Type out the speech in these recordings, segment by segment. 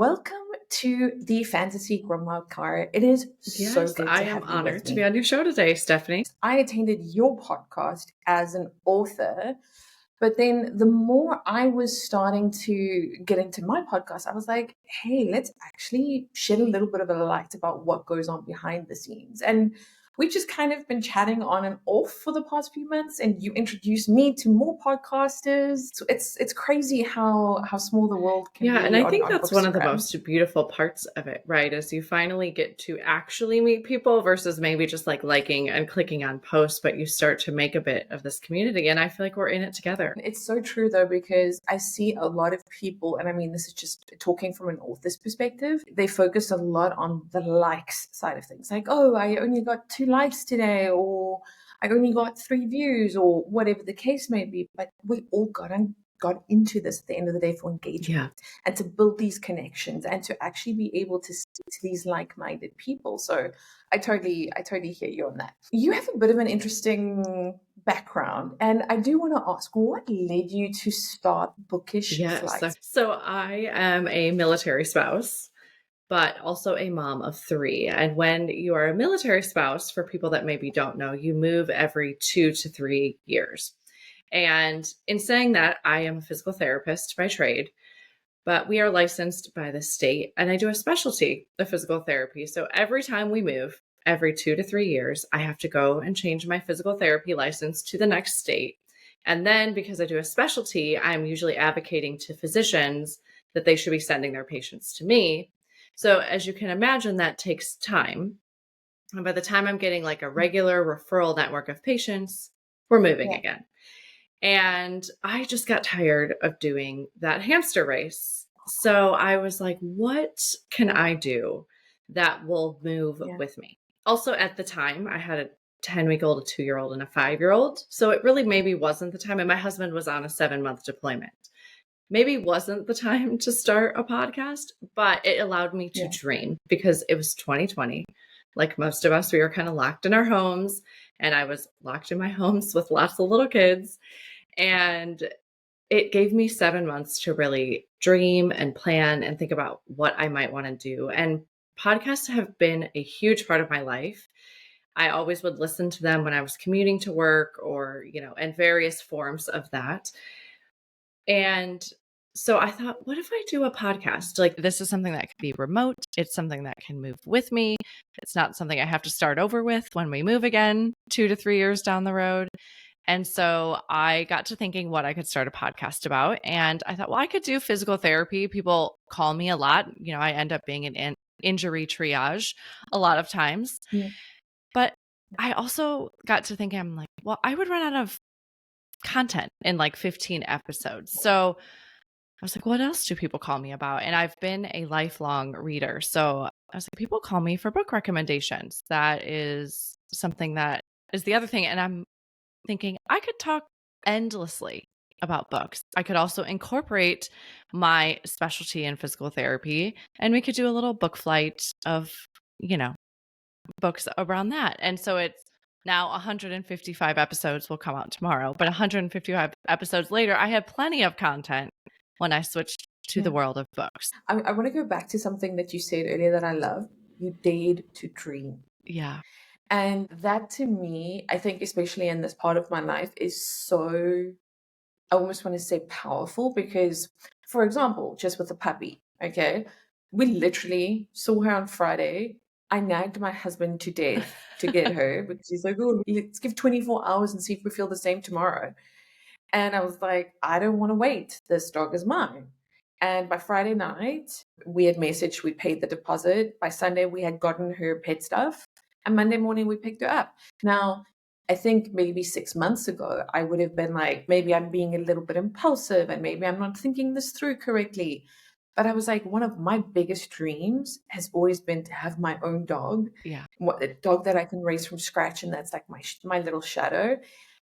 Welcome to the Fantasy Grimoire Car. It is so Yes, good I to am have you honored with to be me. on your show today, Stephanie. I attended your podcast as an author, but then the more I was starting to get into my podcast, I was like, hey, let's actually shed a little bit of a light about what goes on behind the scenes. And we've just kind of been chatting on and off for the past few months, and you introduced me to more podcasters. So it's crazy how small the world can Yeah, and be I on think that's one of the Bookstagram. most beautiful parts of it, right? Is you finally get to actually meet people versus maybe just like liking and clicking on posts, but you start to make a bit of this community. And I feel like we're in it together. It's so true though, because I see a lot of people, and I mean, this is just talking from an author's perspective, they focus a lot on the likes side of things. Like, oh, I only got 2 likes today, or I only got 3 views, or whatever the case may be. But we all got into this at the end of the day for engagement Yeah. and to build these connections and to actually be able to speak to these like-minded people. So I totally hear you on that. You have a bit of an interesting background, and I do want to ask, what led you to start Bookish Yes. Flights? So I am a military spouse, but also a mom of 3. And when you are a military spouse, for people that maybe don't know, you move every 2 to 3 years. And in saying that, I am a physical therapist by trade, but we are licensed by the state, and I do a specialty of physical therapy. So every time we move, every 2 to 3 years, I have to go and change my physical therapy license to the next state. And then because I do a specialty, I'm usually advocating to physicians that they should be sending their patients to me. So as you can imagine, that takes time. And by the time I'm getting like a regular referral network of patients, we're moving Yeah. again. And I just got tired of doing that hamster race. So I was like, what can I do that will move Yeah. with me? Also, at the time, I had a 10-week-old, a 2-year-old, and a 5-year-old. So it really maybe wasn't the time. And my husband was on a 7-month deployment. Maybe wasn't the time to start a podcast, but it allowed me to Yeah. dream because it was 2020. Like most of us, we were kind of locked in our homes, and I was locked in my homes with lots of little kids. And it gave me 7 months to really dream and plan and think about what I might want to do. And podcasts have been a huge part of my life. I always would listen to them when I was commuting to work or, and various forms of that. And so I thought, what if I do a podcast? Like, this is something that can be remote. It's something that can move with me. It's not something I have to start over with when we move again 2 to 3 years down the road. And so I got to thinking what I could start a podcast about. And I thought, well, I could do physical therapy. People call me a lot. I end up being an injury triage a lot of times. Yeah. But I also got to thinking, I'm like, well, I would run out of content in like 15 episodes. So I was like, what else do people call me about? And I've been a lifelong reader. So I was like, people call me for book recommendations. That is something that is the other thing. And I'm thinking I could talk endlessly about books. I could also incorporate my specialty in physical therapy, and we could do a little book flight of, books around that. And so it's now 155 episodes will come out tomorrow, but 155 episodes later, I had plenty of content when I switched to the world of books. I want to go back to something that you said earlier that I love. You dared to dream. Yeah. And that to me, I think, especially in this part of my life, is so, I almost want to say powerful because, for example, just with the puppy, okay, we literally saw her on Friday. I nagged my husband to death to get her because he's like, oh, let's give 24 hours and see if we feel the same tomorrow. And I was like, I don't want to wait. This dog is mine. And by Friday night, we had messaged, we paid the deposit. By Sunday, we had gotten her pet stuff. And Monday morning, we picked her up. Now, I think maybe 6 months ago, I would have been like, maybe I'm being a little bit impulsive and maybe I'm not thinking this through correctly. But I was like, one of my biggest dreams has always been to have my own dog. Yeah. A dog that I can raise from scratch. And that's like my little shadow.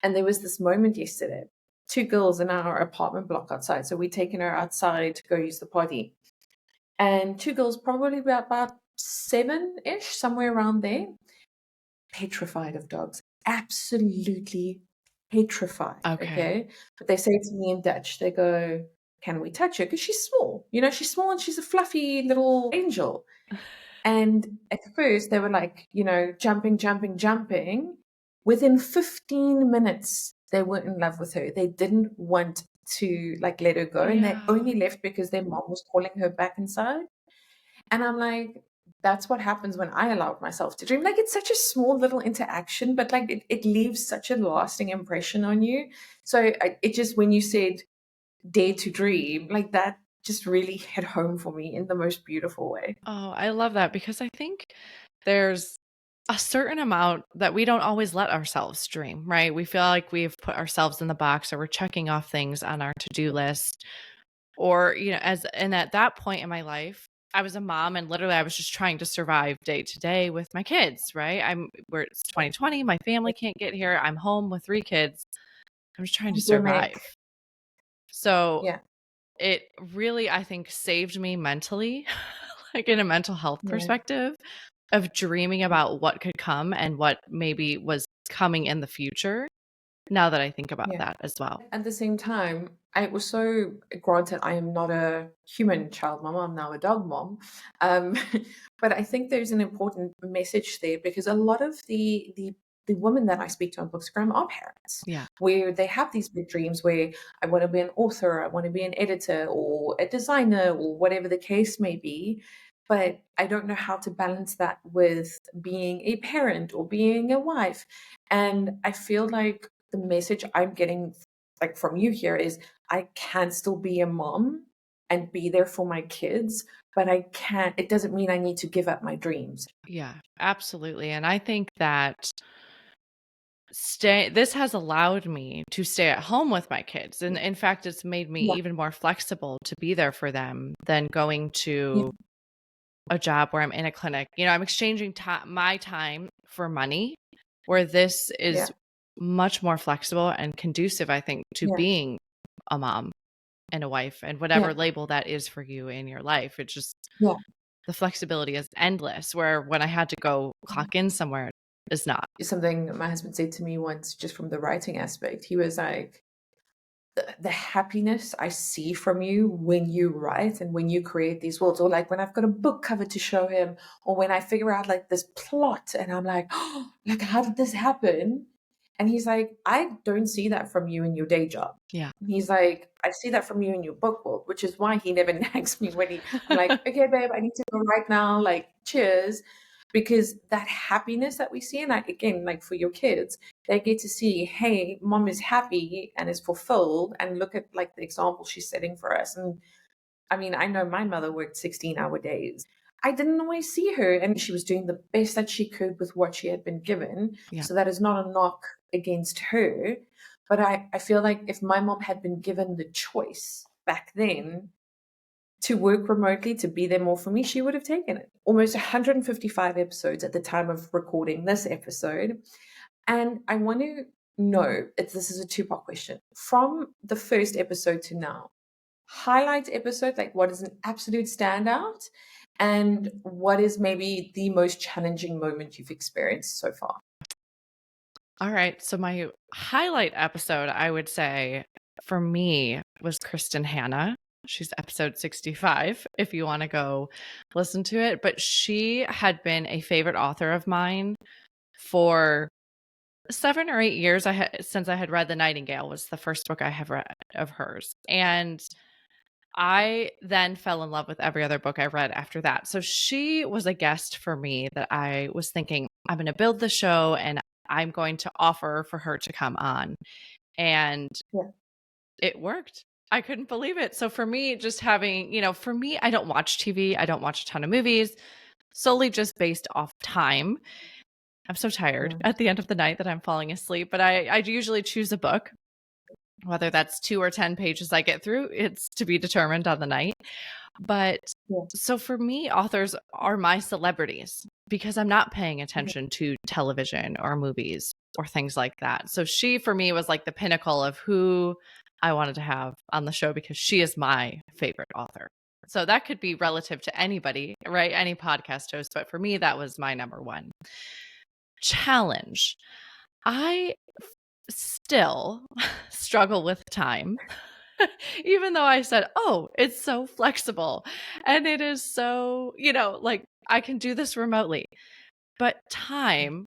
And there was this moment yesterday, 2 girls in our apartment block outside. So we'd taken her outside to go use the potty. And 2 girls, probably about 7-ish, somewhere around there, petrified of dogs. Absolutely petrified. Okay. But they say to me in Dutch, they go, can we touch her? Because she's small, she's small and she's a fluffy little angel. And at first they were like, jumping, jumping, jumping. Within 15 minutes, they were in love with her. They didn't want to like let her go. And they Yeah. only left because their mom was calling her back inside. And I'm like, that's what happens when I allowed myself to dream. Like, it's such a small little interaction, but like it leaves such a lasting impression on you. So it just, when you said dare to dream, like that just really hit home for me in the most beautiful way. Oh, I love that because I think there's a certain amount that we don't always let ourselves dream, right? We feel like we've put ourselves in the box or we're checking off things on our to-do list. Or, and at that point in my life, I was a mom and literally I was just trying to survive day to day with my kids, right? It's 2020, my family can't get here. I'm home with 3 kids. I'm just trying to survive. Pandemic. So Yeah. it really, I think, saved me mentally, like in a mental health Yeah. perspective, of dreaming about what could come and what maybe was coming in the future. Now that I think about Yeah. that as well. At the same time, I was so granted I am not a human child mom, I'm now a dog mom. Um, but I think there's an important message there because a lot of the women that I speak to on Bookstagram are parents, Yeah. where they have these big dreams where I want to be an author, I want to be an editor or a designer or whatever the case may be. But I don't know how to balance that with being a parent or being a wife. And I feel like the message I'm getting like from you here is I can still be a mom and be there for my kids, but I can't, it doesn't mean I need to give up my dreams. Yeah, absolutely. And I think that this has allowed me to stay at home with my kids. And in fact, it's made me Yeah. even more flexible to be there for them than going Yeah. to a job where I'm in a clinic. I'm exchanging my time for money, where this Yeah. is much more flexible and conducive, I think, to Yeah. being a mom and a wife and whatever Yeah. label that is for you in your life. It's just Yeah. the flexibility is endless, where when I had to go clock in somewhere is not. Something my husband said to me once, just from the writing aspect, he was like, the happiness I see from you when you write and when you create these worlds, or like when I've got a book cover to show him, or when I figure out like this plot and I'm like, oh, like, how did this happen? And he's like, I don't see that from you in your day job. Yeah. He's like, I see that from you in your book world, which is why he never nags me when I'm like, okay, babe, I need to go right now. Like, cheers. Because that happiness that we see, and again, like for your kids, they get to see, hey, mom is happy and is fulfilled, and look at like the example she's setting for us. And I mean, I know my mother worked 16-hour days. I didn't always see her, and she was doing the best that she could with what she had been given. Yeah. So that is not a knock against her. But I feel like if my mom had been given the choice back then to work remotely, to be there more for me, she would have taken it. Almost 155 episodes at the time of recording this episode. And I want to know, this is a two-part question. From the first episode to now, highlight episode, like what is an absolute standout? And what is maybe the most challenging moment you've experienced so far? All right. So my highlight episode, I would say for me, was Kristen Hanna. She's episode 65, if you want to go listen to it. But she had been a favorite author of mine for 7 or 8 years. Since I had read The Nightingale was the first book I have read of hers. And I then fell in love with every other book I read after that. So she was a guest for me that I was thinking, I'm going to build the show and I'm going to offer for her to come on. And Yeah. it worked. I couldn't believe it. So for me, just having, for me, I don't watch TV. I don't watch a ton of movies, solely just based off time. I'm so tired at the end of the night that I'm falling asleep, but I usually choose a book, whether that's 2 or 10 pages I get through. It's to be determined on the night. But Yeah. so for me, authors are my celebrities because I'm not paying attention to television or movies or things like that. So she, for me, was like the pinnacle of who I wanted to have on the show because she is my favorite author. So that could be relative to anybody, right? Any podcast host. But for me, that was my number one challenge. I still struggle with time. Even though I said, oh, it's so flexible and it is so, like I can do this remotely. But time,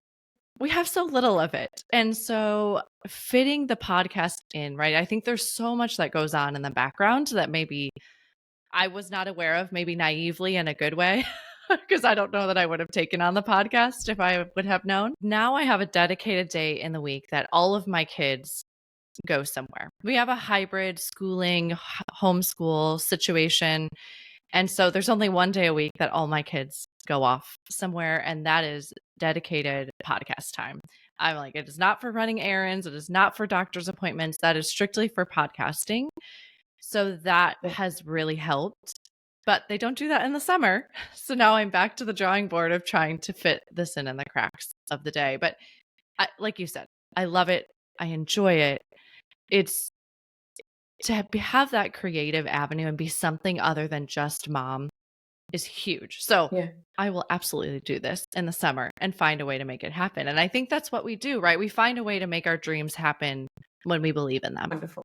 we have so little of it. And so fitting the podcast in, right? I think there's so much that goes on in the background that maybe I was not aware of, maybe naively in a good way, because I don't know that I would have taken on the podcast if I would have known. Now I have a dedicated day in the week that all of my kids go somewhere. We have a hybrid schooling, homeschool situation. And so there's only one day a week that all my kids go off somewhere, and that is dedicated podcast time. I'm like, it is not for running errands. It is not for doctor's appointments. That is strictly for podcasting. So that Yeah. has really helped. But they don't do that in the summer. So now I'm back to the drawing board of trying to fit this in the cracks of the day. But like you said, I love it. I enjoy it. It's to have that creative avenue and be something other than just mom is huge. So Yeah. I will absolutely do this in the summer and find a way to make it happen. And I think that's what we do, right? We find a way to make our dreams happen when we believe in them. Wonderful.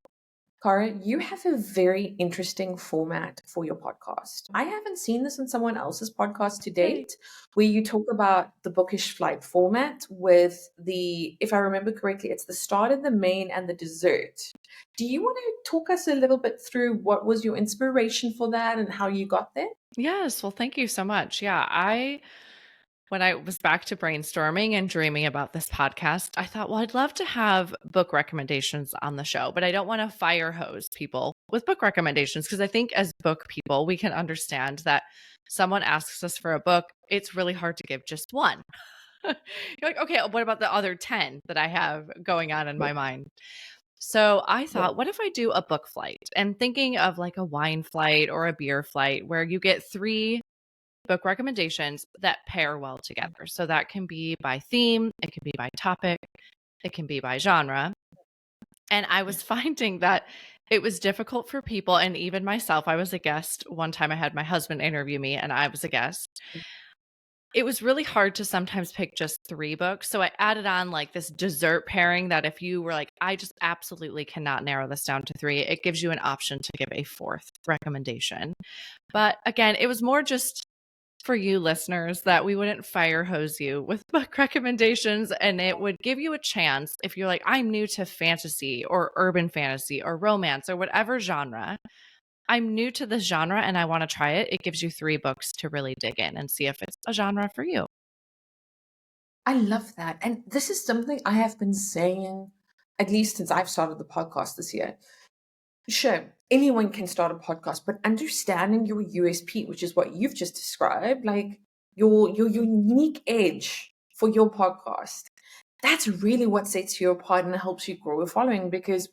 Cara, you have a very interesting format for your podcast. I haven't seen this in someone else's podcast to date, where you talk about the Bookish flight format with the, if I remember correctly, it's the start and the main and the dessert. Do you want to talk us a little bit through what was your inspiration for that and how you got there? Yes. Well, thank you so much. Yeah. When I was back to brainstorming and dreaming about this podcast, I thought, well, I'd love to have book recommendations on the show, but I don't want to fire hose people with book recommendations because I think as book people, we can understand that someone asks us for a book, it's really hard to give just one. You're like, okay, what about the other 10 that I have going on in my mind? So I Yeah. thought, what if I do a book flight? And thinking of like a wine flight or a beer flight where you get 3 book recommendations that pair well together. So that can be by theme, it can be by topic, it can be by genre. And I was finding that it was difficult for people, and even myself. I was a guest one time. I had my husband interview me, and I was a guest. It was really hard to sometimes pick just 3 books. So I added on like this dessert pairing that if you were like, I just absolutely cannot narrow this down to 3, it gives you an option to give a 4th recommendation. But again, it was more just for you listeners that we wouldn't fire hose you with book recommendations, and it would give you a chance if you're like, I'm new to fantasy or urban fantasy or romance or whatever genre. I'm new to this genre and I want to try it. It gives you 3 books to really dig in and see if it's a genre for you. I love that. And this is something I have been saying at least since I've started the podcast this year. Sure, anyone can start a podcast, but understanding your USP, which is what you've just described, like your unique edge for your podcast, that's really what sets you apart and helps you grow a following. Because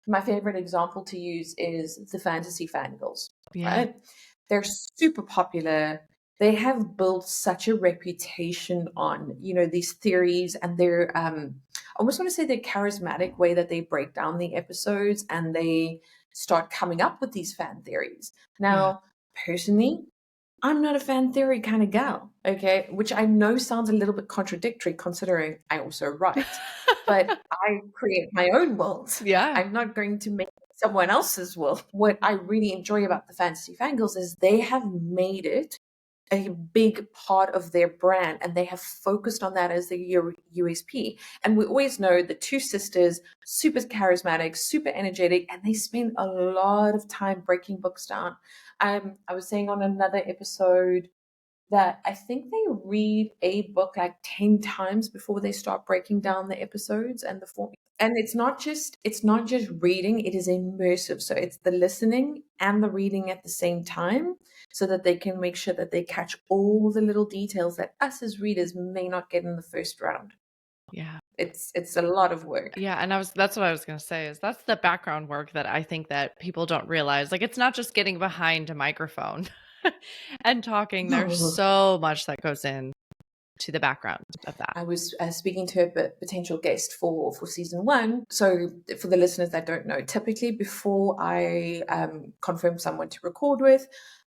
my favorite example to use is the fantasy fangirls, Yeah. right? They're super popular. They have built such a reputation on, these theories and their I almost want to say the charismatic way that they break down the episodes and they start coming up with these fan theories. Yeah. Now, personally, I'm not a fan theory kind of gal, okay? Which I know sounds a little bit contradictory considering I also write, but I create my own world. Yeah. I'm not going to make someone else's world. What I really enjoy about the Fantasy Fangirls is they have made it a big part of their brand and they have focused on that as their USP. And we always know the 2 sisters, super charismatic, super energetic, and they spend a lot of time breaking books down. I was saying on another episode that I think they read a book like 10 times before they start breaking down the episodes and the form. And it's not just reading, it is immersive. So it's the listening and the reading at the same time so that they can make sure that they catch all the little details that us as readers may not get in the first round. Yeah. It's a lot of work. Yeah, and that's what I was going to say is that's the background work that I think that people don't realize. Like it's not just getting behind a microphone and talking. There's No. so much that goes in to the background of that. I was speaking to a potential guest for season 1. So for the listeners that don't know, typically before I confirm someone to record with,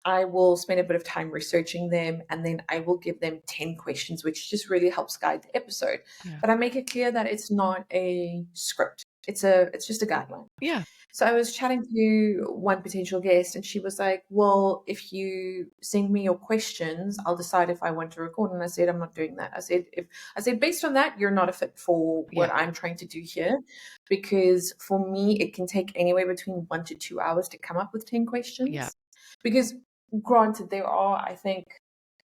I will spend a bit of time researching them and then I will give them 10 questions, which just really helps guide the episode. Yeah. But I make it clear that it's not a script. It's just a guideline. Yeah. So I was chatting to one potential guest, and she was like, "Well, if you send me your questions, I'll decide if I want to record." And I said, "I'm not doing that." I said based on that, you're not a fit for what Yeah. I'm trying to do here, because for me, it can take anywhere between 1 to 2 hours to come up with 10 Yeah. questions. Because granted, there are, I think,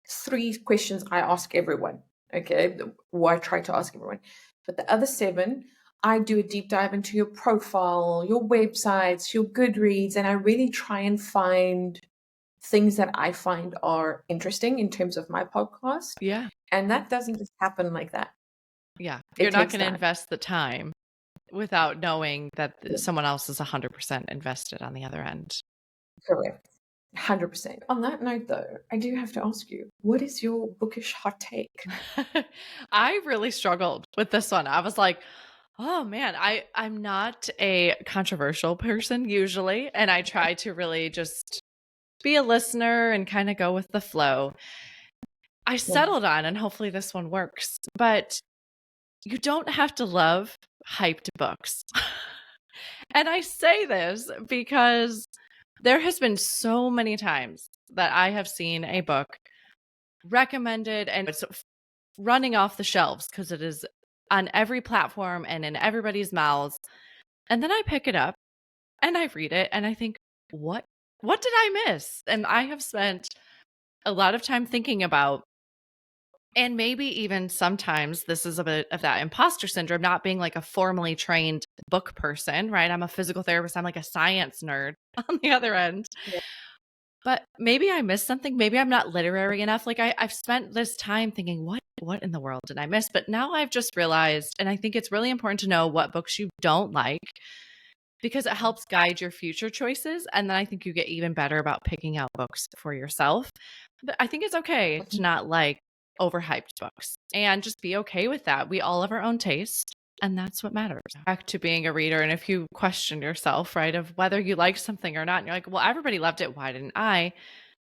3 questions I ask everyone. Okay, or I try to ask everyone, but the other 7, I do a deep dive into your profile, your websites, your Goodreads, and I really try and find things that I find are interesting in terms of my podcast. Yeah. And that doesn't just happen like that. Yeah. You're It not takes going to time. invest the time without knowing that Yeah, someone else is 100% invested on the other end. correct. 100%. On that note, though, I do have to ask you, what is your bookish hot take? I really struggled with this one. I was like, oh man, I'm not a controversial person usually, and I try to really just be a listener and kind of go with the flow. I Yeah, settled on, and hopefully this one works, but you don't have to love hyped books. And I say this because there has been so many times that I have seen a book recommended and it's running off the shelves because it is on every platform and in everybody's mouths. And then I pick it up and I read it and I think, what did I miss? And I have spent a lot of time thinking about, and maybe even sometimes this is a bit of that imposter syndrome, not being like a formally trained book person, right? I'm a physical therapist. I'm like a science nerd on the other end. yeah, But maybe I missed something. Maybe I'm not literary enough. Like I've spent this time thinking, what in the world did I miss? But now I've just realized, and I think it's really important to know what books you don't like because it helps guide your future choices. And then I think you get even better about picking out books for yourself. But I think it's okay to not like overhyped books and just be okay with that. We all have our own taste. And that's what matters. Back to being a reader. And if you question yourself, right, of whether you like something or not, and you're like, well, everybody loved it. Why didn't I?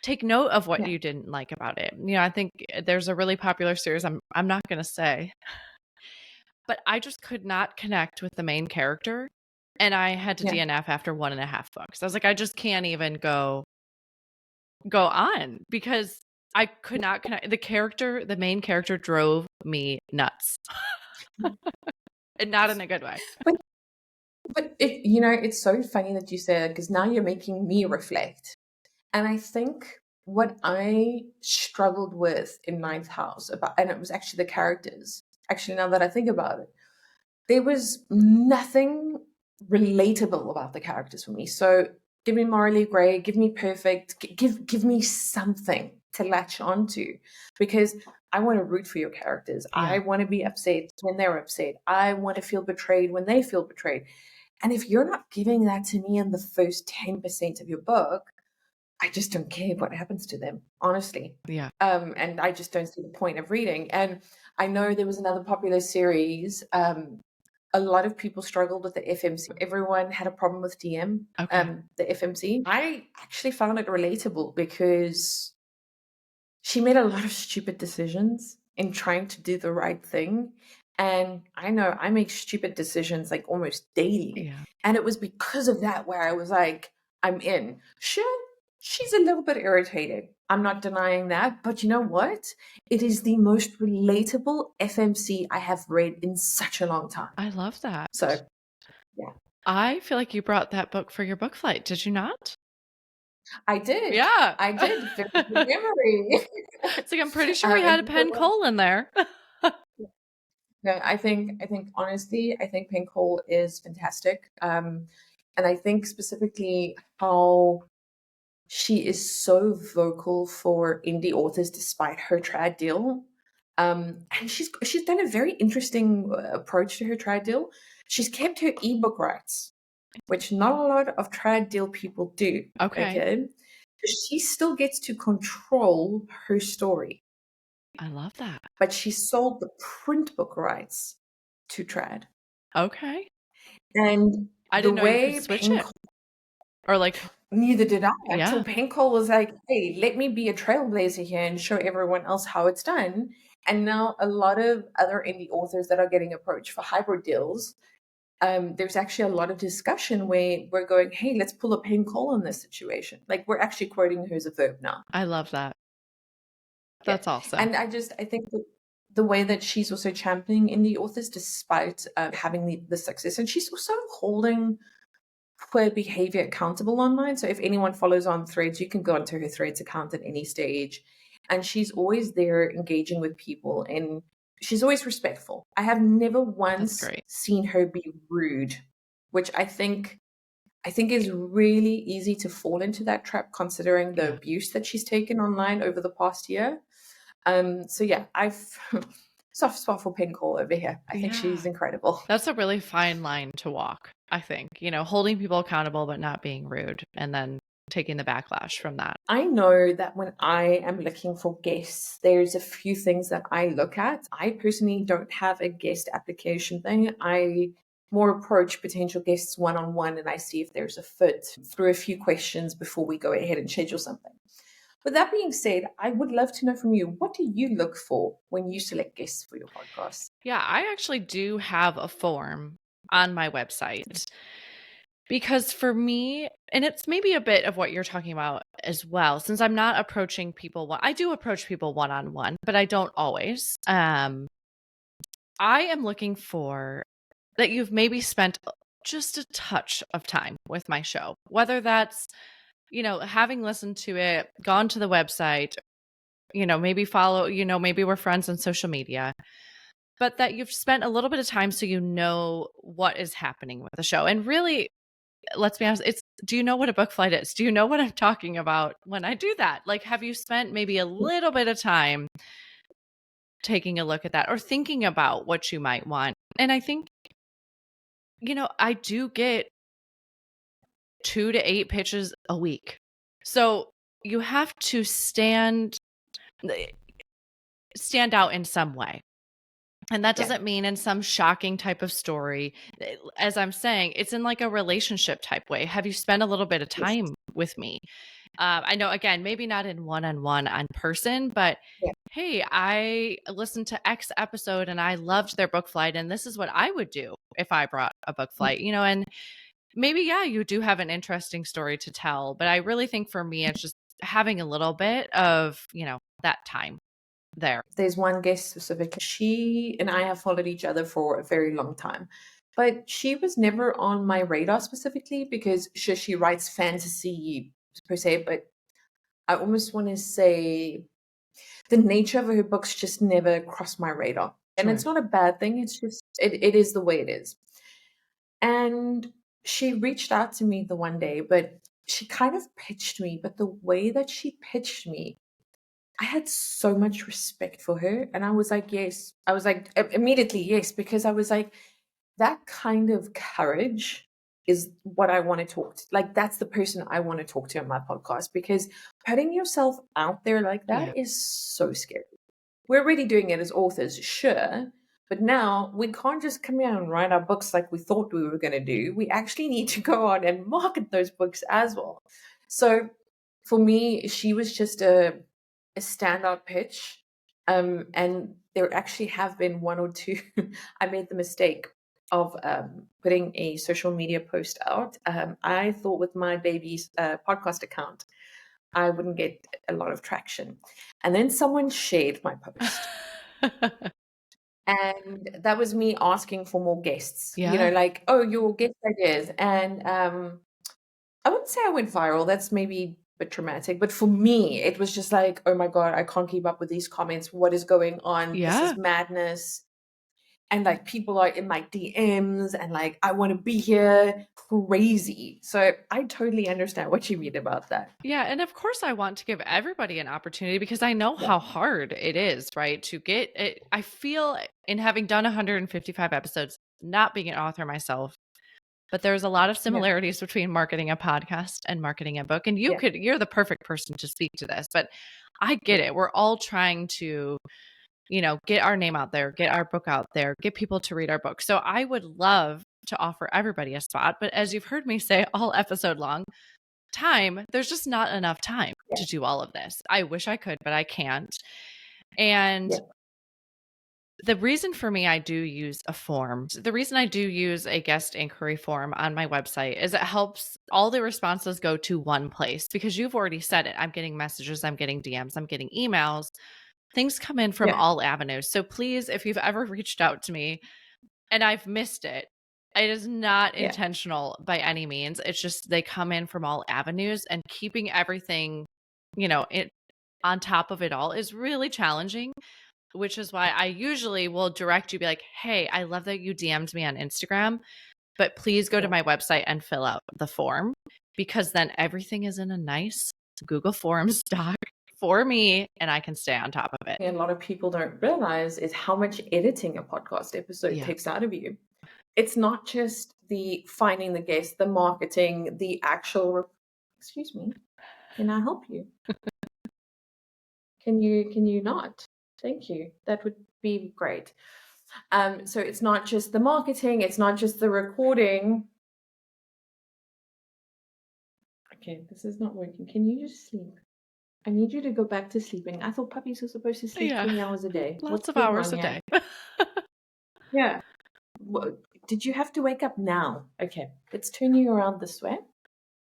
Take note of what yeah, you didn't like about it. I think there's a really popular series. I'm not going to say, but I just could not connect with the main character. And I had to yeah. DNF after 1.5 books. I was like, I just can't even go on because I could not connect. The main character drove me nuts. And not in a good way. But it's so funny that you say that, because now you're making me reflect. And I think what I struggled with in Ninth House about, and it was actually the characters. Actually, now that I think about it, there was nothing relatable about the characters for me. So give me morally gray, give me perfect, give me something to latch onto, because I want to root for your characters. I Yeah. want to be upset when they're upset. I want to feel betrayed when they feel betrayed. And if you're not giving that to me in the first 10% of your book, I just don't care what happens to them, honestly. Yeah. And I just don't see the point of reading. And I know there was another popular series. A lot of people struggled with the FMC. Everyone had a problem with DM, Okay. the FMC. I actually found it relatable because she made a lot of stupid decisions in trying to do the right thing. And I know I make stupid decisions like almost daily. Yeah. And it was because of that where I was like, I'm in. Sure, she's a little bit irritated. I'm not denying that. But you know what? It is the most relatable FMC I have read in such a long time. I love that. So, yeah, I feel like you brought that book for your book flight. Did you not? I did. Yeah. I did. Very good memory. It's like I'm pretty sure we And had a pen coal in there. no, I think honestly, I think Pink Hole is fantastic. And I think specifically how she is so vocal for indie authors despite her trad deal. And she's done a very interesting approach to her trad deal. She's kept her ebook rights, which not a lot of trad deal people do. Okay. Okay, she still gets to control her story, I love that. but she sold the print book rights to trad. Okay. And I the didn't know you could way switch it. Or like, neither did I, yeah. until Pinkle was like, hey, let me be a trailblazer here and show everyone else how it's done. And now a lot of other indie authors that are getting approached for hybrid deals, there's actually a lot of discussion where we're going, hey, let's pull a pen call on this situation. Like we're actually quoting her as a verb now. I love that. Yeah. That's awesome. And I think the way that she's also championing indie authors despite having the success, and she's also holding queer behavior accountable online. So if anyone follows on threads, you can go onto her threads account at any stage. And she's always there engaging with people, and she's always respectful. I have never That's once great. seen her be rude, which I think is really easy to fall into that trap considering the Yeah. abuse that she's taken online over the past year. So yeah, I've soft spot for pen call over here. I think she's Yeah. incredible. That's a really fine line to walk, I think. Holding people accountable but not being rude, and then taking the backlash from that. I know that when I am looking for guests, there's a few things that I look at. I personally don't have a guest application thing. I more approach potential guests one on one and I see if there's a fit through a few questions before we go ahead and schedule something. With that being said, I would love to know from you, what do you look for when you select guests for your podcast? Yeah, I actually do have a form on my website because for me, and it's maybe a bit of what you're talking about as well, since I'm not approaching people, I do approach people one on one, but I don't always. I am looking for that you've maybe spent just a touch of time with my show, whether that's, having listened to it, gone to the website, maybe follow, maybe we're friends on social media, but that you've spent a little bit of time so you know what is happening with the show. And really, let's be honest, do you know what a book flight is? Do you know what I'm talking about when I do that? Like, have you spent maybe a little bit of time taking a look at that or thinking about what you might want? And I think, I do get 2 to 8 pitches a week. So you have to stand out in some way. And that Yeah, doesn't mean in some shocking type of story. As I'm saying, it's in like a relationship type way. Have you spent a little bit of yes, time with me? I know, again, maybe not in one-on-one on person, but yeah. hey, I listened to X episode and I loved their book flight. And this is what I would do if I brought a book flight, and maybe, yeah, you do have an interesting story to tell. But I really think for me, it's just having a little bit of, that time there. There's one guest specifically. She and I have followed each other for a very long time, but she was never on my radar specifically because she writes fantasy per se, but I almost want to say the nature of her books just never crossed my radar. And it's Sure. not a bad thing, it's just, it is the way it is. And she reached out to me the one day, but she kind of pitched me, but the way that she pitched me, I had so much respect for her. And I was like, yes. I was like, immediately, yes, because I was like, that kind of courage is what I want to talk to. Like, that's the person I want to talk to on my podcast because putting yourself out there like Yeah. that is so scary. We're already doing it as authors, sure. But now we can't just come out and write our books like we thought we were going to do. We actually need to go on and market those books as well. So for me, she was just a standout pitch. And there actually have been one or two. I made the mistake of putting a social media post out. I thought with my baby's podcast account, I wouldn't get a lot of traction. And then someone shared my post. And that was me asking for more guests, Yeah. like, oh, your guest ideas. And I wouldn't say I went viral. That's maybe a bit traumatic. But for me, it was just like, oh my God, I can't keep up with these comments. What is going on? This Yeah. is madness. And like people are in my DMs and like, I want to be here. Crazy. So I totally understand what you mean about that. Yeah. And of course, I want to give everybody an opportunity because I know Yeah. how hard it is, right? To get it. I feel in having done 155 episodes, not being an author myself, but there's a lot of Yeah. similarities between marketing a podcast and marketing a book. And Yeah. you're the perfect person to speak to this, but I get Yeah. it. We're all trying to, get our name out there, get our book out there, get people to read our book. So I would love to offer everybody a spot. But as you've heard me say all episode long, there's just not enough time Yeah. to do all of this. I wish I could, but I can't. And Yeah. The reason for me, I do use a form. The reason I do use a guest inquiry form on my website is it helps all the responses go to one place because you've already said it. I'm getting messages, I'm getting DMs, I'm getting emails. Things come in from Yeah, all avenues. So please, if you've ever reached out to me and I've missed it, it is not yeah. intentional by any means. It's just they come in from all avenues, and keeping everything, it on top of it all is really challenging, which is why I usually will direct you, be like, hey, I love that you DM'd me on Instagram, but please go to Yeah. my website and fill out the form, because then everything is in a nice Google Forms doc for me and I can stay on top of it. A lot of people don't realize is how much editing a podcast episode Yeah. takes out of you. It's not just the finding the guest, the marketing, the actual. Excuse me, can I help you? Can you not? Thank you. That would be great. So it's not just the marketing, it's not just the recording. Okay, this is not working. Can you just sleep? I need you to go back to sleeping. I thought puppies were supposed to sleep Yeah. 20 hours a day. Lots What's of going hours on a here? day. Yeah. Did you have to wake up now? Okay, let's turn you around this way.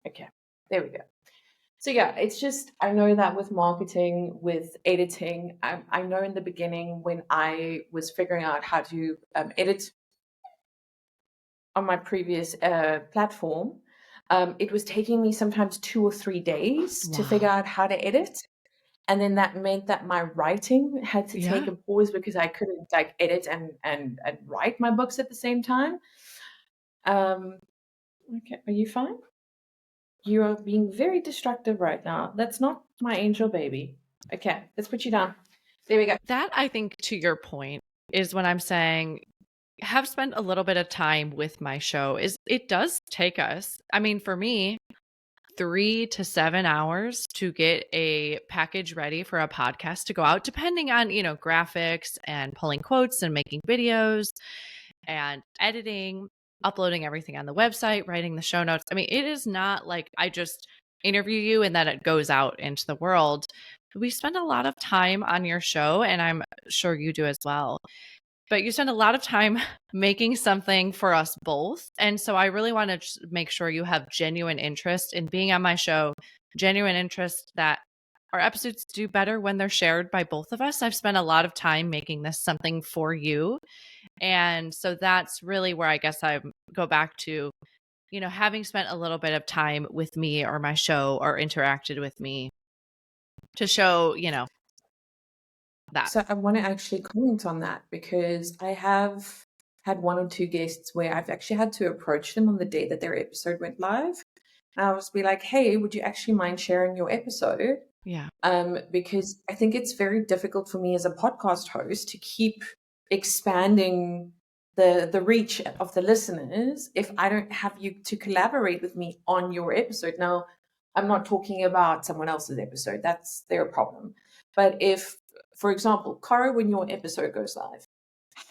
Okay, there we go. So yeah, it's just, I know that with marketing, with editing, I know in the beginning when I was figuring out how to edit on my previous platform, it was taking me sometimes 2 or 3 days to figure Wow. out how to edit. And then that meant that my writing had to take Yeah. a pause because I couldn't like edit and write my books at the same time. Okay, are you fine? You are being very destructive right now. That's not my angel baby. Okay, let's put you down. There we go. That, I think, to your point, is when I'm saying have spent a little bit of time with my show. Is it does take us, I mean, for me, 3 to 7 hours to get a package ready for a podcast to go out, depending on, graphics and pulling quotes and making videos and editing, uploading everything on the website, writing the show notes. I mean, it is not like I just interview you and then it goes out into the world. We spend a lot of time on your show, and I'm sure you do as well. But you spend a lot of time making something for us both. And so I really want to make sure you have genuine interest in being on my show, genuine interest that our episodes do better when they're shared by both of us. I've spent a lot of time making this something for you. And so that's really where I guess I go back to, having spent a little bit of time with me or my show or interacted with me to show, that. So I want to actually comment on that because I have had 1 or 2 guests where I've actually had to approach them on the day that their episode went live. And I was be like, hey, would you actually mind sharing your episode? Yeah. Because I think it's very difficult for me as a podcast host to keep expanding the reach of the listeners if I don't have you to collaborate with me on your episode. Now, I'm not talking about someone else's episode. That's their problem. But if, for example, Caro, when your episode goes live,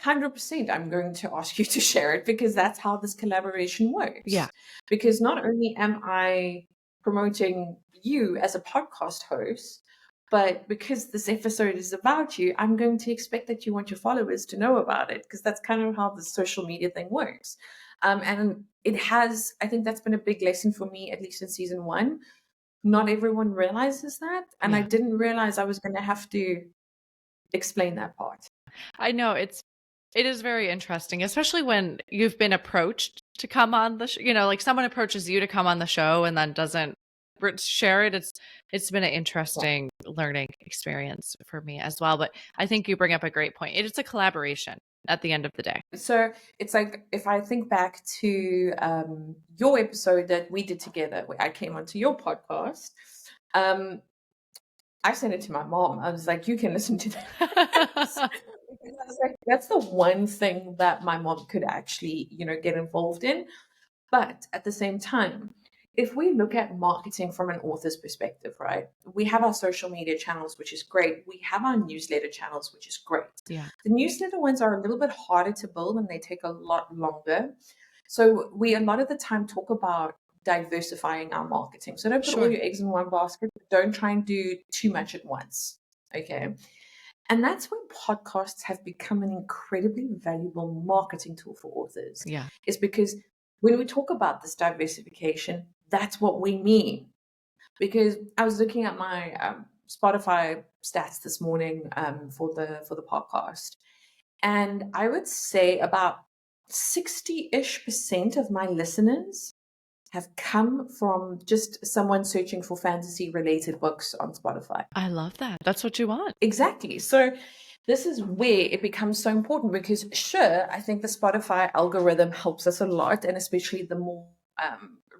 100% I'm going to ask you to share it because that's how this collaboration Yeah. works. Because not only am I promoting you as a podcast host, but because this episode is about you, I'm going to expect that you want your followers to know about it because that's kind of how the social media thing works. And it has, I think that's been a big lesson for me, at least in season 1. Not everyone realizes that. And I Yeah. didn't realize I was going to have to explain that part. I know it is very interesting, especially when you've been approached to come on the like someone approaches you to come on the show and then doesn't share it. It's been an Yeah. interesting learning experience for me as well. But I think you bring up a great point. It is a collaboration at the end of the day. So it's like if I think back to your episode that we did together, where I came onto your podcast, I sent it to my mom. I was like, you can listen to this. Because I was like, that's the one thing that my mom could actually, get involved in. But at the same time, if we look at marketing from an author's perspective, right? We have our social media channels, which is great. We have our newsletter channels, which is great. Yeah. The newsletter ones are a little bit harder to build and they take a lot longer. So we a lot of the time talk about diversifying our marketing. So don't put all Sure. your eggs in one basket. Don't try and do too much at once. Okay. And that's when podcasts have become an incredibly valuable marketing tool for authors, Yeah. is because when we talk about this diversification, that's what we mean. Because I was looking at my Spotify stats this morning for the podcast, and I would say about 60-ish% of my listeners have come from just someone searching for fantasy related books on Spotify. I love that. That's what you want. Exactly. So this is where it becomes so important because, sure, I think the Spotify algorithm helps us a lot, and especially the more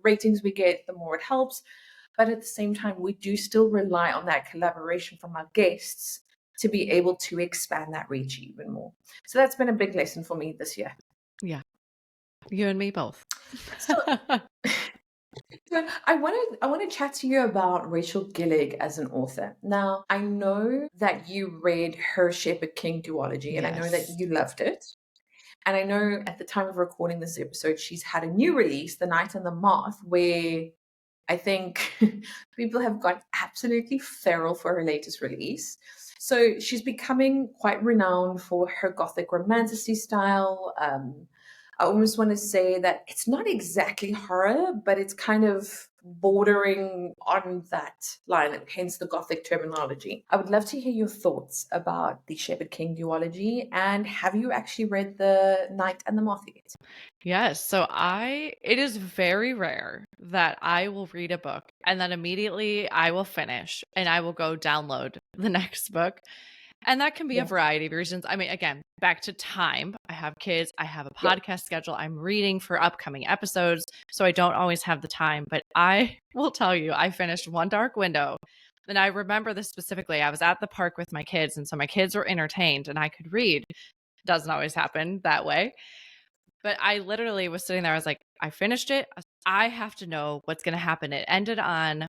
ratings we get, the more it helps. But at the same time, we do still rely on that collaboration from our guests to be able to expand that reach even more. So that's been a big lesson for me this year. Yeah. You and me both. So So I want to chat to you about Rachel Gillig as an author. Now, I know that you read her Shepherd King duology, and I know that Yes. you loved it. And I know at the time of recording this episode, she's had a new release, The Night and the Moth, where I think people have gone absolutely feral for her latest release. So she's becoming quite renowned for her gothic romanticy style. I almost want to say that it's not exactly horror, but it's kind of bordering on that line, and hence the gothic terminology. I would love to hear your thoughts about the Shepherd King duology, and have you actually read The Night and the Moth yet? Yes. So it is very rare that I will read a book and then immediately I will finish and I will go download the next book. And that can be a Yeah. variety of reasons. I mean, again, back to time. I have kids, I have a Yeah. podcast schedule, I'm reading for upcoming episodes. So I don't always have the time. But I will tell you, I finished One Dark Window. And I remember this specifically. I was at the park with my kids. And so my kids were entertained and I could read. Doesn't always happen that way. But I literally was sitting there. I was like, I finished it. I have to know what's going to happen. It ended on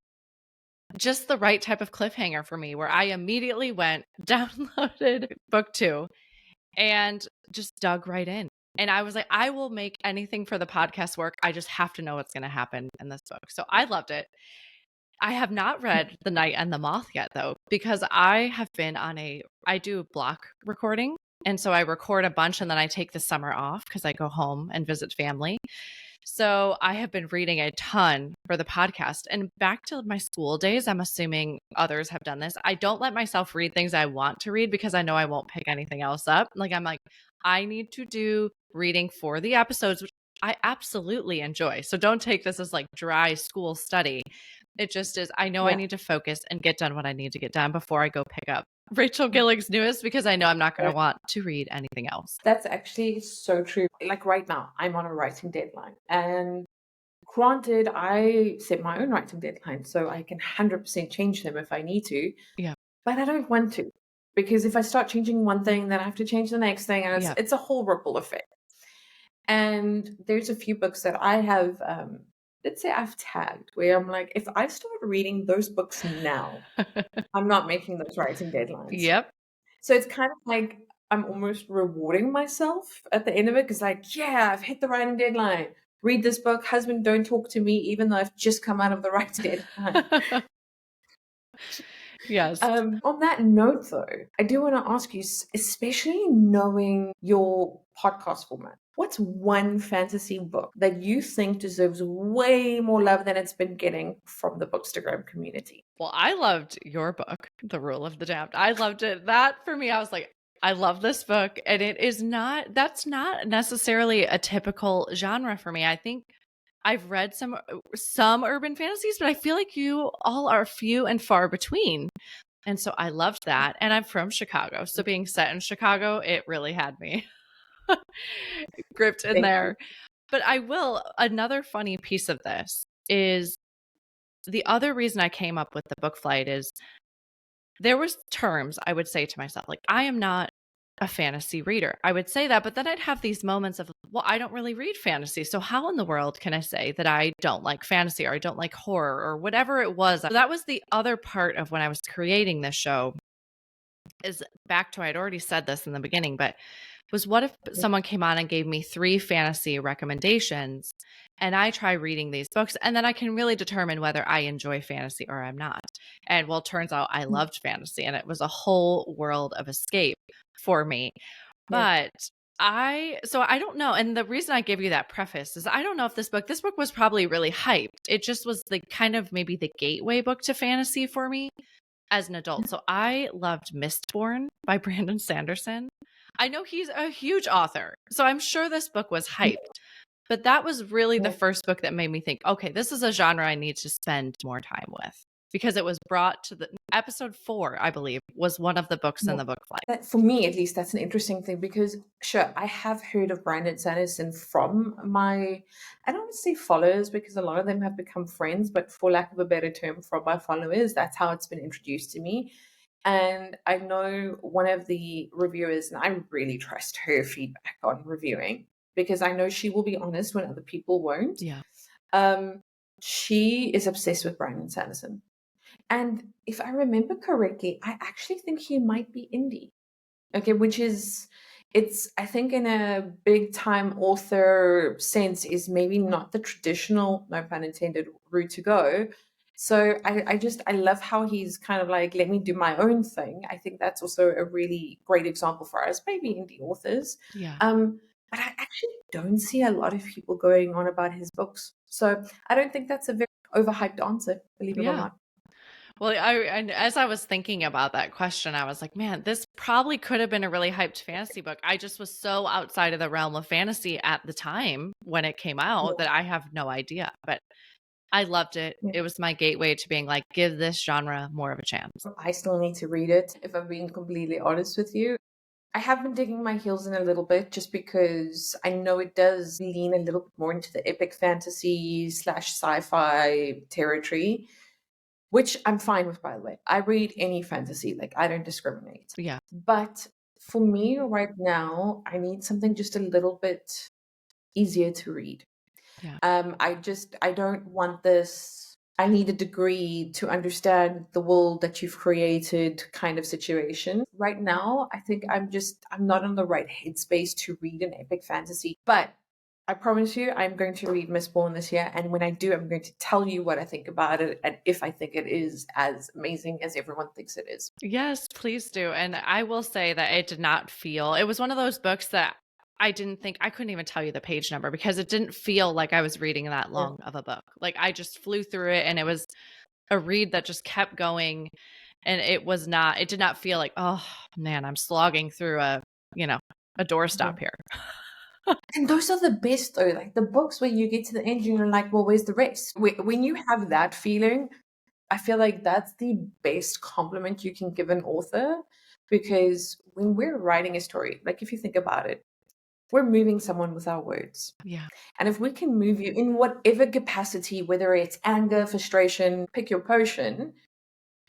just the right type of cliffhanger for me, where I immediately went, downloaded book 2, and just dug right in. And I was like, I will make anything for the podcast work. I just have to know what's going to happen in this book. So I loved it. I have not read The Night and the Moth yet, though, because I do block recording. And so I record a bunch and then I take the summer off because I go home and visit family. So I have been reading a ton for the podcast. And back to my school days, I'm assuming others have done this. I don't let myself read things I want to read because I know I won't pick anything else up. I'm like, I need to do reading for the episodes, which I absolutely enjoy. So don't take this as like dry school study. It just is, I know I Yeah. need to focus and get done what I need to get done before I go pick up Rachel Gillig's newest, because I know I'm not going to want to read anything else. That's actually so true. Like right now, I'm on a writing deadline. And granted, I set my own writing deadline, so I can 100% change them if I need to. Yeah. But I don't want to. Because if I start changing one thing, then I have to change the next thing. And it's a whole ripple effect. And there's a few books that I have, let's say I've tagged, where I'm like, if I start reading those books now, I'm not making those writing deadlines. Yep. So it's kind of like I'm almost rewarding myself at the end of it because, like, yeah, I've hit the writing deadline. Read this book. Husband, don't talk to me, even though I've just come out of the writing deadline. Yes. On that note, though, I do want to ask you, especially knowing your podcast format, what's one fantasy book that you think deserves way more love than it's been getting from the Bookstagram community? Well, I loved your book, The Rule of the Damned. I loved it. That for me, I was like, I love this book. And that's not necessarily a typical genre for me. I think I've read some urban fantasies, but I feel like you all are few and far between. And so I loved that. And I'm from Chicago. So being set in Chicago, it really had me gripped in there. But another funny piece of this is the other reason I came up with the book flight is there was terms I would say to myself, like, I am not a fantasy reader. I would say that, but then I'd have these moments of, well, I don't really read fantasy. So how in the world can I say that I don't like fantasy or I don't like horror or whatever it was? So that was the other part of when I was creating this show, is back to, I'd already said this in the beginning, but was what if someone came on and gave me 3 fantasy recommendations and I try reading these books and then I can really determine whether I enjoy fantasy or I'm not. And well, it turns out I loved fantasy and it was a whole world of escape for me. Yeah. But I don't know. And the reason I give you that preface is I don't know if this book was probably really hyped. It just was the kind of maybe the gateway book to fantasy for me as an adult. So I loved Mistborn by Brandon Sanderson. I know he's a huge author, so I'm sure this book was hyped. But that was really the Yeah. first book that made me think, okay, this is a genre I need to spend more time with because it was brought to the episode 4, I believe, was one of the books in the book flight. That, for me at least, that's an interesting thing because sure, I have heard of Brandon Sanderson from my, I don't want to say followers because a lot of them have become friends, but for lack of a better term, from my followers, that's how it's been introduced to me. And I know one of the reviewers, and I really trust her feedback on reviewing because I know she will be honest when other people won't. Yeah. She is obsessed with Brandon Sanderson. And if I remember correctly, I actually think he might be indie. Okay, which is, it's, I think in a big time author sense, is maybe not the traditional, no pun intended, route to go. So I love how he's kind of like, let me do my own thing. I think that's also a really great example for us, maybe indie authors. Yeah. But I actually don't see a lot of people going on about his books. So I don't think that's a very overhyped answer, believe it or Yeah. not. Well, and as I was thinking about that question, I was like, man, this probably could have been a really hyped fantasy book. I just was so outside of the realm of fantasy at the time when it came out that I have no idea. But I loved it. Yeah. It was my gateway to being like, give this genre more of a chance. I still need to read it, if I'm being completely honest with you. I have been digging my heels in a little bit just because I know it does lean a little bit more into the epic fantasy slash sci-fi territory, which I'm fine with, by the way. I read any fantasy, like I don't discriminate. Yeah. But for me right now, I need something just a little bit easier to read. Yeah. I don't want this, I need a degree to understand the world that you've created kind of situation. Right now, I think I'm not in the right headspace to read an epic fantasy. But I promise you, I'm going to read Mistborn this year. And when I do, I'm going to tell you what I think about it and if I think it is as amazing as everyone thinks it is. Yes, please do. And I will say that it did not feel, it was one of those books that I couldn't even tell you the page number because it didn't feel like I was reading that long of a book. Like I just flew through it and it was a read that just kept going. And it did not feel like, oh man, I'm slogging through a doorstop here. And those are the best though, like the books where you get to the end and you're like, well, where's the rest? When you have that feeling, I feel like that's the best compliment you can give an author, because when we're writing a story, like if you think about it, we're moving someone with our words. Yeah. And if we can move you in whatever capacity, whether it's anger, frustration, pick your potion,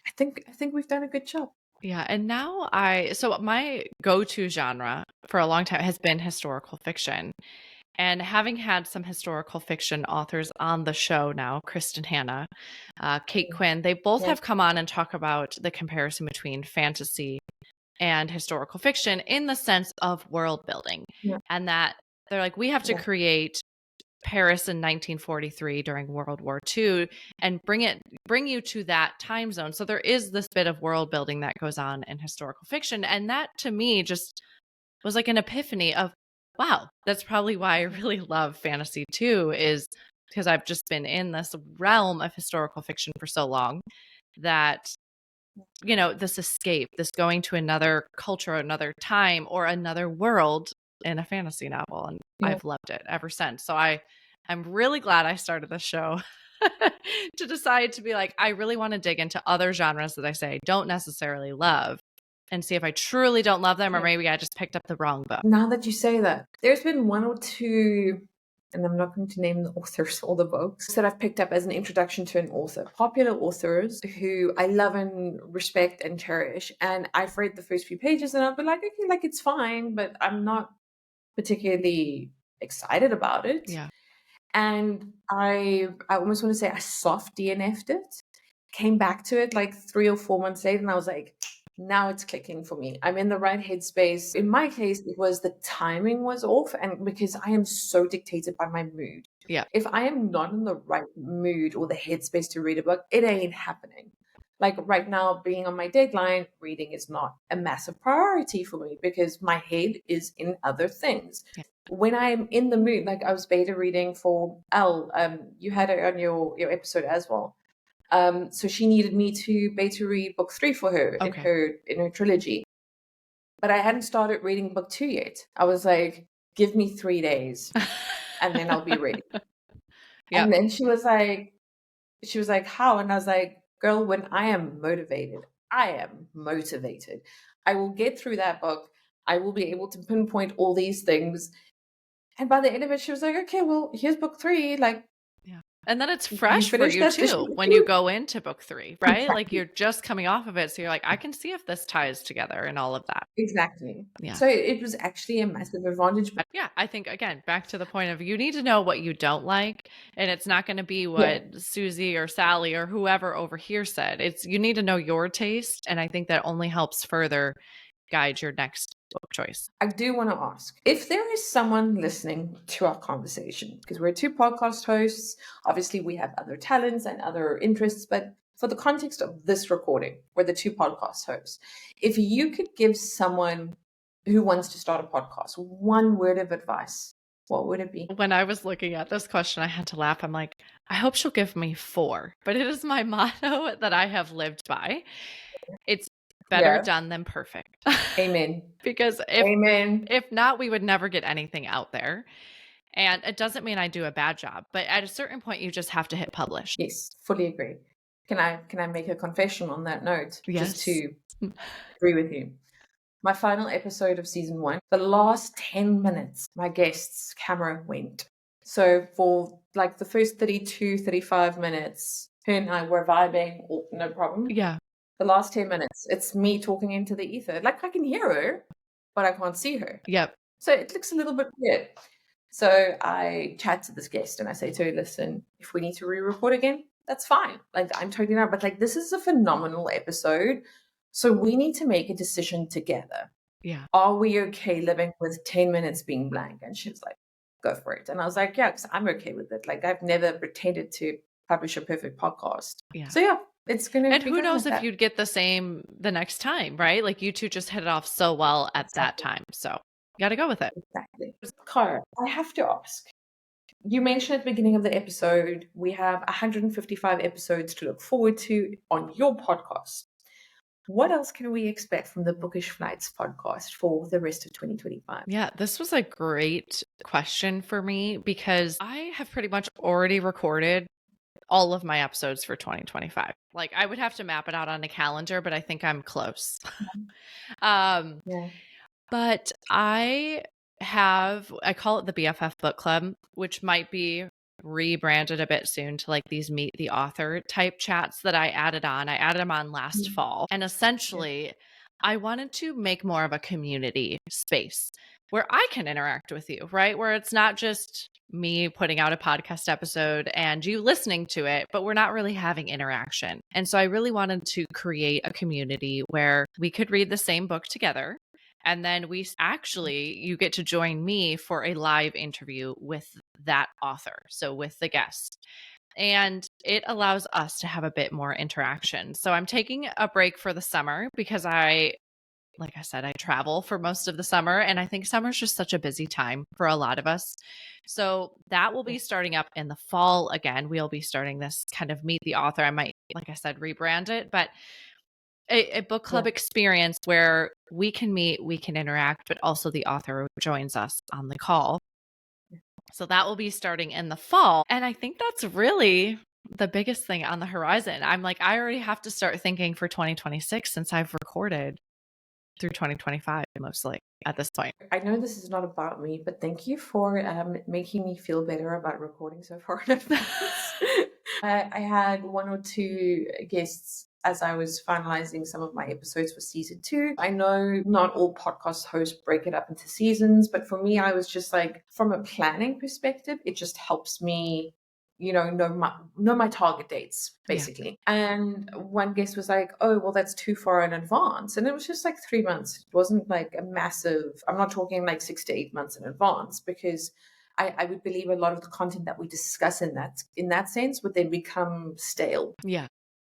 I think we've done a good job. Yeah. And now so my go-to genre for a long time has been historical fiction. And having had some historical fiction authors on the show now, Kristen Hanna, Kate Quinn, they both have come on and talk about the comparison between fantasy and historical fiction in the sense of world building. Yeah. And that they're like, we have to create Paris in 1943 during World War II and bring you to that time zone. So there is this bit of world building that goes on in historical fiction. And that to me just was like an epiphany of, wow, that's probably why I really love fantasy too, is because I've just been in this realm of historical fiction for so long that, this escape, this going to another culture, another time, or another world in a fantasy novel. And I've loved it ever since. So I'm really glad I started the show to decide to be like, I really want to dig into other genres that I say I don't necessarily love and see if I truly don't love them or maybe I just picked up the wrong book. Now that you say that, there's been one or two, and I'm not going to name the authors or the books, that I've picked up as an introduction to an author, popular authors who I love and respect and cherish. And I've read the first few pages and I'll be like, okay, like it's fine, but I'm not particularly excited about it. Yeah. And I almost want to say I soft DNF'd it, came back to it like 3 or 4 months later, and I was like, Now it's clicking for me. I'm in the right headspace. In my case, it was the timing was off, and because I am so dictated by my mood. Yeah. If I am not in the right mood or the headspace to read a book, it ain't happening. Like right now, being on my deadline, reading is not a massive priority for me because my head is in other things. Yeah. When I'm in the mood, like I was beta reading for Elle, you had it on your episode as well. So she needed me to beta read book 3 for her Okay. in her trilogy. But I hadn't started reading book 2 yet. I was like, give me 3 days and then I'll be ready. Yeah. And then she was like, how? And I was like, girl, when I am motivated, I am motivated. I will get through that book. I will be able to pinpoint all these things. And by the end of it, she was like, okay, well, here's book 3. Like, Yeah. And then it's you fresh for finished you that too when you go into book 3, right? Like Exactly. you're just coming off of it. So you're like, I can see if this ties together and all of that. Exactly. Yeah. So it was actually a massive advantage. But yeah, I think again, back to the point of you need to know what you don't like. And it's not going to be Yeah. what Susie or Sally or whoever over here said. It's you need to know your taste. And I think that only helps further guide your next book choice. I do want to ask if there is someone listening to our conversation, because we're 2 podcast hosts. Obviously, we have other talents and other interests, but for the context of this recording, we're the 2 podcast hosts. If you could give someone who wants to start a podcast one word of advice, what would it be? When I was looking at this question, I had to laugh. I'm like, I hope she'll give me 4, but it is my motto that I have lived by. It's better done than perfect. Amen. Because if not, we would never get anything out there. And it doesn't mean I do a bad job, but at a certain point, you just have to hit publish. Yes, fully agree. Can I make a confession on that note? Yes. Just to agree with you. My final episode of season 1, the last 10 minutes, my guest's camera went. So for like the first 32, 35 minutes, her and I were vibing, no problem. Yeah. The last 10 minutes, it's me talking into the ether. Like I can hear her, but I can't see her. Yep. So it looks a little bit weird. So I chat to this guest and I say to her, listen, if we need to re-record again, that's fine. Like I'm totally not, but like this is a phenomenal episode. So we need to make a decision together. Yeah. Are we okay living with 10 minutes being blank? And she was like, go for it. And I was like, yeah, because I'm okay with it. Like I've never pretended to publish a perfect podcast. Yeah. So yeah, it's going to be. And who knows if you'd get the same the next time, right? Like you 2 just hit it off so well at that time. So you got to go with it. Exactly. Cara, I have to ask. You mentioned at the beginning of the episode, we have 155 episodes to look forward to on your podcast. What else can we expect from the Bookish Flights podcast for the rest of 2025? Yeah, this was a great question for me because I have pretty much already recorded all of my episodes for 2025. Like I would have to map it out on a calendar, but I think I'm close. Yeah. But I call it the BFF book club, which might be rebranded a bit soon to like these meet the author type chats that I added on. I added them on last fall. And essentially, I wanted to make more of a community space where I can interact with you, right? Where it's not just me putting out a podcast episode and you listening to it, but we're not really having interaction. And so I really wanted to create a community where we could read the same book together. And then you get to join me for a live interview with that author. So with the guest. And it allows us to have a bit more interaction. So I'm taking a break for the summer because like I said, I travel for most of the summer. And I think summer's just such a busy time for a lot of us. So that will be starting up in the fall again. We'll be starting this kind of meet the author. I might, like I said, rebrand it, but a book club experience where we can meet, we can interact, but also the author joins us on the call. So that will be starting in the fall. And I think that's really the biggest thing on the horizon. I'm like, I already have to start thinking for 2026 since I've recorded through 2025 mostly at this point. I know this is not about me, but thank you for making me feel better about recording so far in advance. I had 1 or 2 guests as I was finalizing some of my episodes for season 2. I know not all podcast hosts break it up into seasons, but for me, I was just like, from a planning perspective, it just helps me know my target dates, Yeah. basically. And one guest was like, oh, well, that's too far in advance. And it was just like 3 months. It wasn't like a massive, I'm not talking like 6 to 8 months in advance, because I would believe a lot of the content that we discuss in that sense would then become stale. Yeah.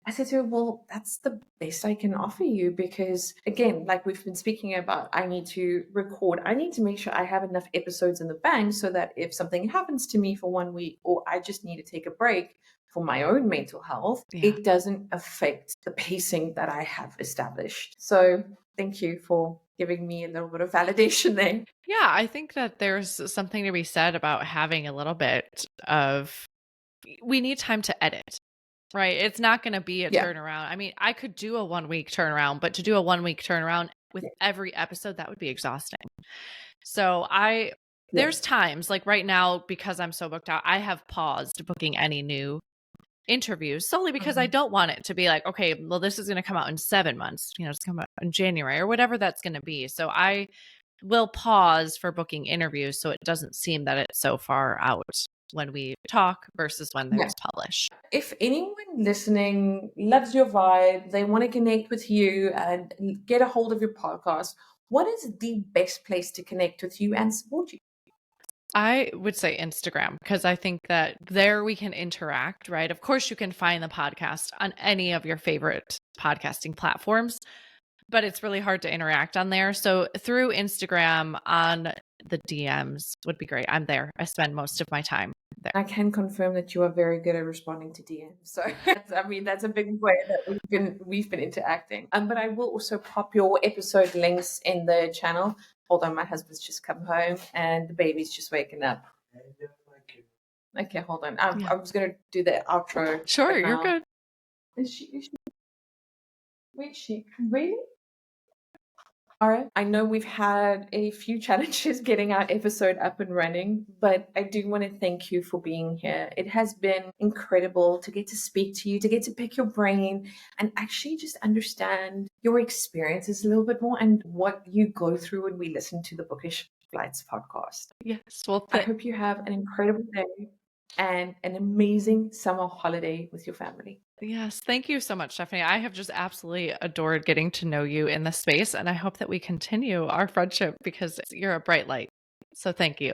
I said to her, well, that's the best I can offer you, because, again, like we've been speaking about, I need to record. I need to make sure I have enough episodes in the bank so that if something happens to me for 1 week, or I just need to take a break for my own mental health, Yeah. it doesn't affect the pacing that I have established. So thank you for giving me a little bit of validation there. Yeah, I think that there's something to be said about having a little bit of, we need time to edit, right? It's not going to be a Yeah. turnaround. I mean, I could do a 1 week turnaround, but to do a 1 week turnaround with Yeah. every episode, that would be exhausting. So Yeah. there's times like right now, because I'm so booked out, I have paused booking any new interviews solely because I Mhm. don't want it to be like, okay, well, this is going to come out in 7 months, it's come out in January or whatever that's going to be. So I will pause for booking interviews so it doesn't seem that it's so far out when we talk versus when Yeah. there's publish. If anyone listening loves your vibe, they want to connect with you and get a hold of your podcast, what is the best place to connect with you and support you? I would say Instagram, because I think that there we can interact, right? Of course, you can find the podcast on any of your favorite podcasting platforms, but it's really hard to interact on there. So through Instagram on the DMs would be great. I'm there. I spend most of my time there. I can confirm that you are very good at responding to DMs. So that's a big way that we've been interacting. But I will also pop your episode links in the channel. Hold on, my husband's just come home and the baby's just waking up. Okay, hold on. Yeah. I was gonna do the outro. Sure, but you're now good. is she wait, she really? All right. I know we've had a few challenges getting our episode up and running, but I do want to thank you for being here. It has been incredible to get to speak to you, to get to pick your brain and actually just understand your experiences a little bit more and what you go through when we listen to the Bookish Flights podcast. Yes. Well, I hope you have an incredible day and an amazing summer holiday with your family. yes. Thank you so much, Stephanie. I have just absolutely adored getting to know you in this space, and I hope that we continue our friendship because you're a bright light. So thank you.